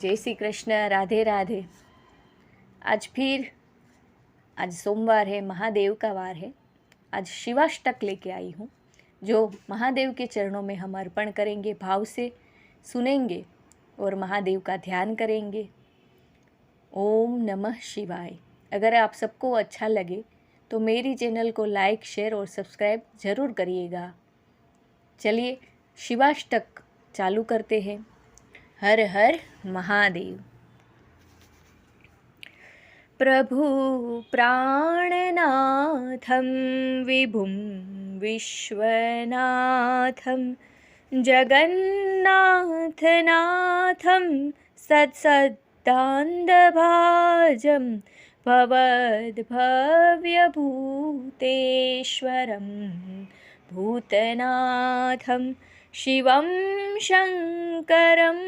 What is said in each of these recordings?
जय श्री कृष्ण। राधे राधे। आज सोमवार है, महादेव का वार है। आज शिवाष्टक लेके आई हूँ, जो महादेव के चरणों में हम अर्पण करेंगे, भाव से सुनेंगे और महादेव का ध्यान करेंगे। ओम नमः शिवाय। अगर आप सबको अच्छा लगे तो मेरी चैनल को लाइक, शेयर और सब्सक्राइब ज़रूर करिएगा। चलिए शिवाष्टक चालू करते हैं। हर हर महादेव। प्रभु प्राणनाथं विभुं विश्वनाथं जगन्नाथनाथं सत्सद्दान्धभाजं भवद्भव्यभूतेश्वरं भूतनाथं शिवं शङ्करं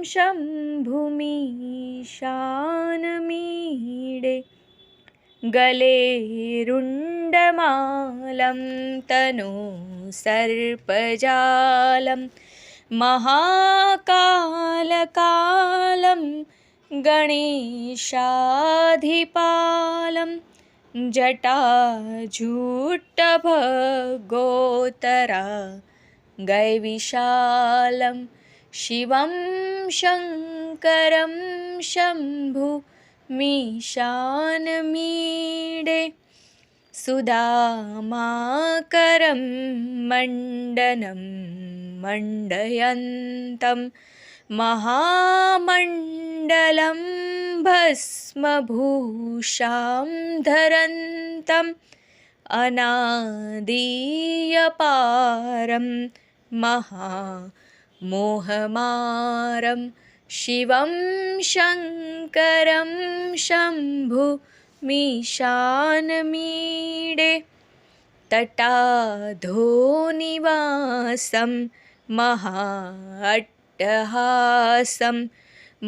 शम्भुमीशानमीडे। गले रुण्डमालं तनु सर्पजालं महाकालकालं गणेशाधिपालं जटाजूटभगोत्तरा गैविशालं शिवं शङ्करं शम्भुमीशानमीडे। सुधामाकरं मण्डनं मण्डयन्तं महामण्डलं भस्मभूषां धरन्तम् अनादियपारं महामोहमारं शिवं शङ्करं शम्भुमीशानमीडे। तटाधोनिवासं महाट्टहासं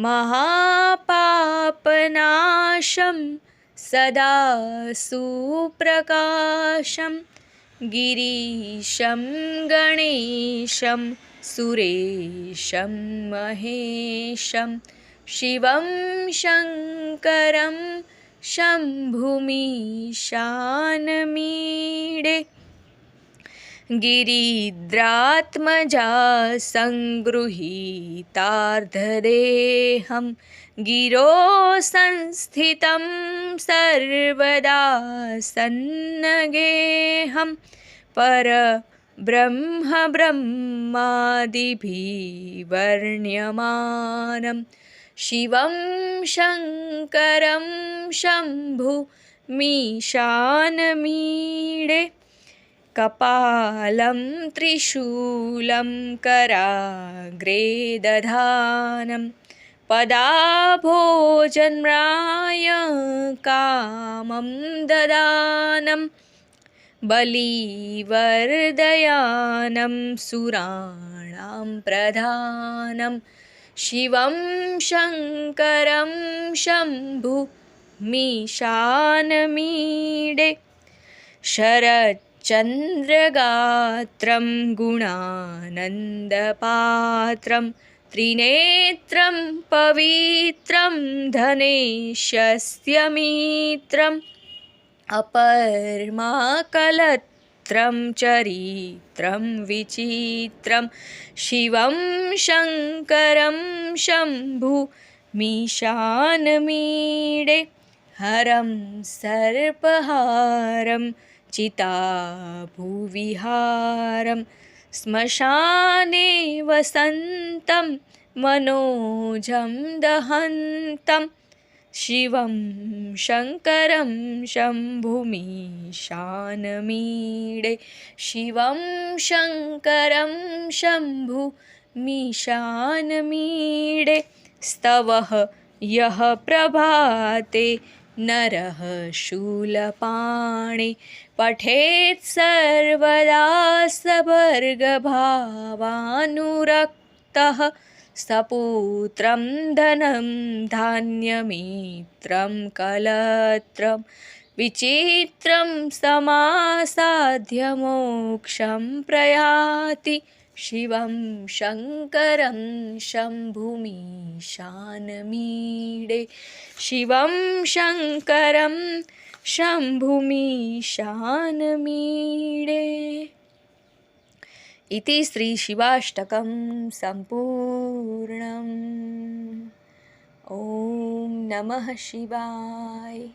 महापापनाशं सदा सुप्रकाशं गिरीशं गणेशं सुरेशं महेशं शिवं शङ्करं शम्भुमीशानमीडे। गिरिद्रात्मजा सङ्गृहीतार्धदेहं गिरो संस्थितं सर्वदा सन्नगेहं परब्रह्म ब्रह्मादिभिः वर्ण्यमानं शिवं शङ्करं शम्भुमीशानमीडे। कपालं त्रिशूलं कराग्रे दधानं पदाभोजन्राय कामं ददानं बलिवर्दयानं सुराणां प्रधानं शिवं शङ्करं शम्भुमीशानमीडे। शरच्चन्द्रगात्रं गुणानन्दपात्रं त्रिनेत्रं पवित्रं धनेशस्य मित्रम् अपर्माकलत्रं चरित्रं विचित्रं शिवं शङ्करं शम्भुमीशानमीडे। हरं सर्पहारं चिताभुविहारं श्मशाने वसन्तं मनोजं दहन्तं शिवं शङ्करं शम्भुमीशानमीडे। शिवं शङ्करं शम्भुमीशानमीडे। स्तवः यः प्रभाते नरः शूलपाणे पठेत् सर्वदा सवर्गभावानुरक्तः सपुत्रं धनं धान्यमित्रं कलत्रं विचित्रं समासाद्य मोक्षं प्रयाति शिवं शङ्करं शम्भुमीशानमीडे शिवं शङ्करं शम्भुमीशानमीडे इति श्रीशिवाष्टकं सम्पूर्णम्। ॐ नमः शिवाय।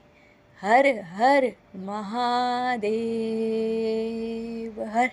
हर हर महादेव हर।